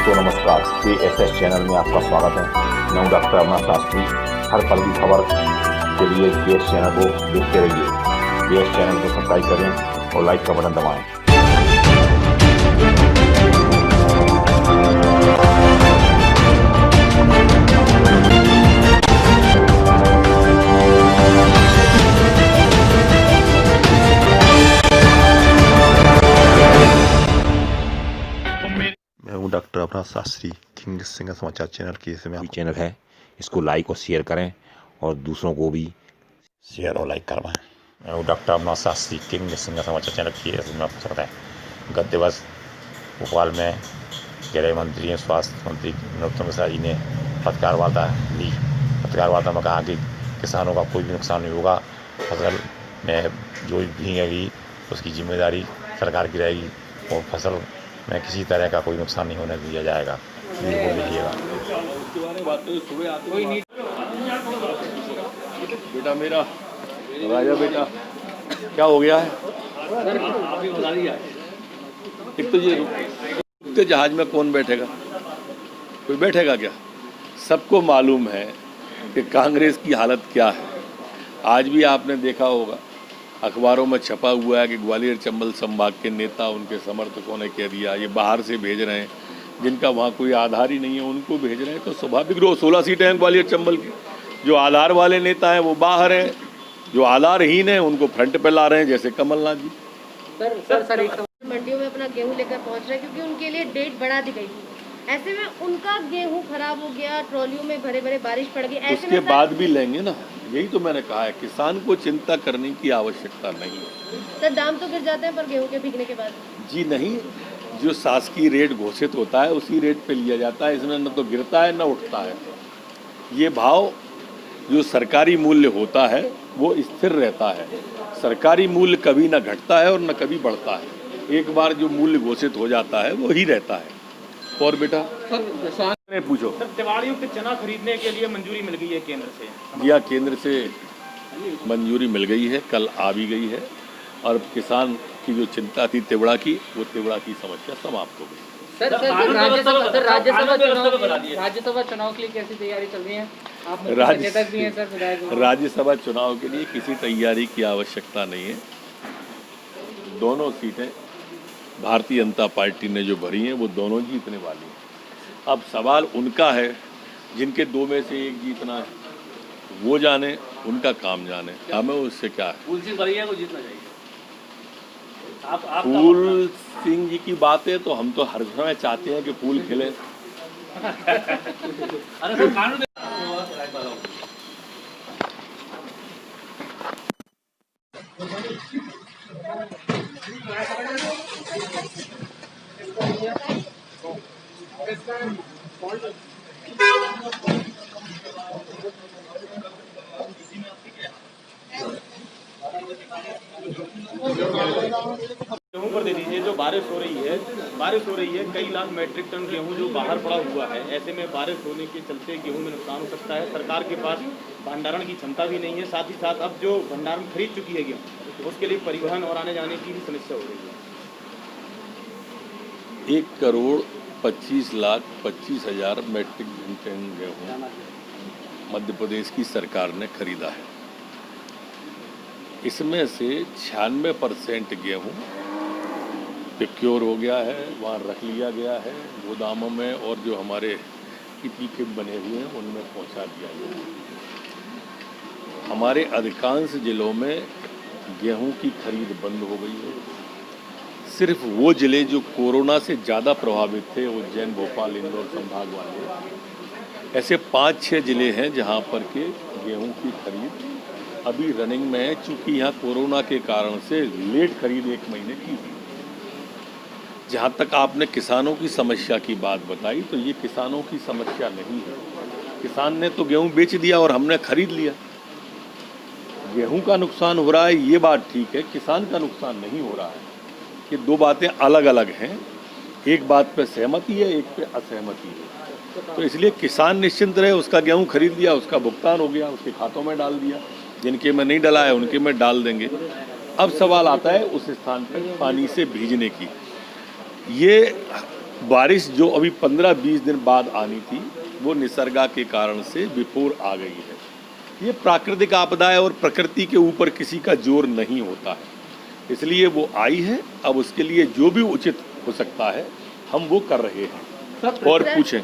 दोस्तों नमस्कार, CSS channel में आपका स्वागत है। मैं हूं डॉक्टर अमरनाथ शास्त्री। हर पल की खबर के लिए GS चैनल को देखते रहिए। GS चैनल को सब्सक्राइब करें और लाइक का बटन दबाएं। मैं हूं doctor Amarnath Shastri. King singer समाचार चैनल के चैनल है, इसको लाइक और शेयर करें और दूसरों को भी शेयर और लाइक करवाएं। मैं हूं doctor Amarnath Shastri. King singer समाचार चैनल की में आपका स्वागत है। गत दिवस भोपाल में गृह मंत्री और स्वास्थ्य मंत्री नरोत्तम मिश्रा जी ने पत्रकार वार्ता ली। पत्रकार वार्ता में कहा कि किसानों का कोई भी नुकसान नहीं होगा, फसल में जो भी भीगेगी उसकी जिम्मेदारी सरकार की रहेगी और फसल में किसी तरह का कोई नुकसान नहीं होने दिया जाएगा। बिल्कुल लीजिएगा। बेटा मेरा राजा बेटा क्या हो गया है? एक तो ये रुकते जहाज में कौन बैठेगा? कोई बैठेगा क्या? सबको मालूम है कि कांग्रेस की हालत क्या है। आज भी आपने देखा होगा अखबारों में छपा हुआ है कि ग्वालियर चंबल संभाग के नेता उनके समर्थकों ने कह दिया ये बाहर से भेज रहे हैं, जिनका वहाँ कोई आधार ही नहीं है उनको भेज रहे हैं। तो स्वाभाविक रूप 16 सीटें हैं ग्वालियर चंबल की। जो आधार वाले नेता हैं वो बाहर हैं, जो आधारहीन हैं उनको फ्रंट पे ला रहे हैं, जैसे कमलनाथ जी। सर एक मंडियों में अपना गेहूं लेकर पहुंच रहे हैं क्योंकि उनके लिए डेट बढ़ा दी गई थी। ऐसे में उनका गेहूं खराब हो गया, ट्रॉलियों में भरे भरे बारिश पड़ गई। ऐसे उसके बाद भी लेंगे ना, यही तो मैंने कहा है, किसान को चिंता करने की आवश्यकता नहीं है। सर दाम तो गिर जाते हैं पर गेहूं के भीगने के बाद जी नहीं, जो शासकीय रेट घोषित होता है उसी रेट पे लिया जाता है। इसमें न तो गिरता है न उठता है। ये भाव जो सरकारी मूल्य होता है वो स्थिर रहता है। सरकारी मूल्य कभी न घटता है और न कभी बढ़ता है। एक बार जो मूल्य घोषित हो जाता है वो ही रहता है। और बेटा सर पूछो। सर दिवाली युक्त चना खरीदने के लिए मंजूरी मिल गई है केंद्र से? जी हाँ, केंद्र से मंजूरी मिल गई है, कल आ भी गई है। और किसान की जो चिंता थी तिवड़ा की, वो तिवड़ा की समस्या समाप्त हो गई। राज्यसभा चुनाव के लिए कैसी तैयारी चल रही है? आप राज्यसभा चुनाव के लिए किसी तैयारी की आवश्यकता नहीं है। दोनों सीटें भारतीय जनता पार्टी ने जो भरी हैं वो दोनों जीतने वाली हैं। अब सवाल उनका है, जिनके दो में से एक जीतना है वो जाने, उनका काम जाने, हमें उससे क्या है। फूल सिंह बलिया को जीतना चाहिए। फूल सिंह जी की बात है तो हम तो हर समय चाहते हैं कि फूल खिले। अरे सर कानून गेहूं पर दे दीजिए। जो बारिश हो रही है, कई लाख मैट्रिक टन गेहूं जो बाहर पड़ा हुआ है। ऐसे में बारिश होने के चलते गेहूं में नुकसान हो सकता है। सरकार के पास भंडारण की क्षमता भी नहीं है। साथ ही साथ अब जो भंडारण खरीद चुकी है गेहूं, उसके लिए परिवहन और आने जाने की भी समस्या हो रही है। 1,25,25,000 मैट्रिक टन गेहूँ मध्य प्रदेश की सरकार ने खरीदा है। इसमें से 96% गेहूँ प्रोक्योर हो गया है, वहाँ रख लिया गया है गोदामों में, और जो हमारे पीके बने हुए हैं उनमें पहुँचा दिया गया है। हमारे अधिकांश जिलों में गेहूँ की खरीद बंद हो गई है। सिर्फ वो जिले जो कोरोना से ज़्यादा प्रभावित थे, उज्जैन, भोपाल, इंदौर संभाग वाले, ऐसे 5-6 जिले हैं जहाँ पर के गेहूँ की खरीद अभी रनिंग में है। चूँकि यहाँ कोरोना के कारण से लेट खरीद 1 महीने की हुई। जहाँ तक आपने किसानों की समस्या की बात बताई, तो ये किसानों की समस्या नहीं है। किसान ने तो गेहूँ बेच दिया और हमने खरीद लिया। गेहूँ का नुकसान हो रहा है ये बात ठीक है, किसान का नुकसान नहीं हो रहा है। ये दो बातें अलग अलग हैं। एक बात पे सहमति है, एक पे असहमति है। तो इसलिए किसान निश्चिंत रहे, उसका गेहूँ खरीद लिया, उसका भुगतान हो गया, उसके खातों में डाल दिया। जिनके में नहीं डला है उनके में डाल देंगे। अब सवाल आता है उस स्थान पर पानी से भीजने की। ये बारिश जो अभी 15-20 दिन बाद आनी थी वो निसर्गा के कारण से बिफोर आ गई है। ये प्राकृतिक आपदा है और प्रकृति के ऊपर किसी का जोर नहीं होता है, इसलिए वो आई है। अब उसके लिए जो भी उचित हो सकता है हम वो कर रहे हैं। और पूछें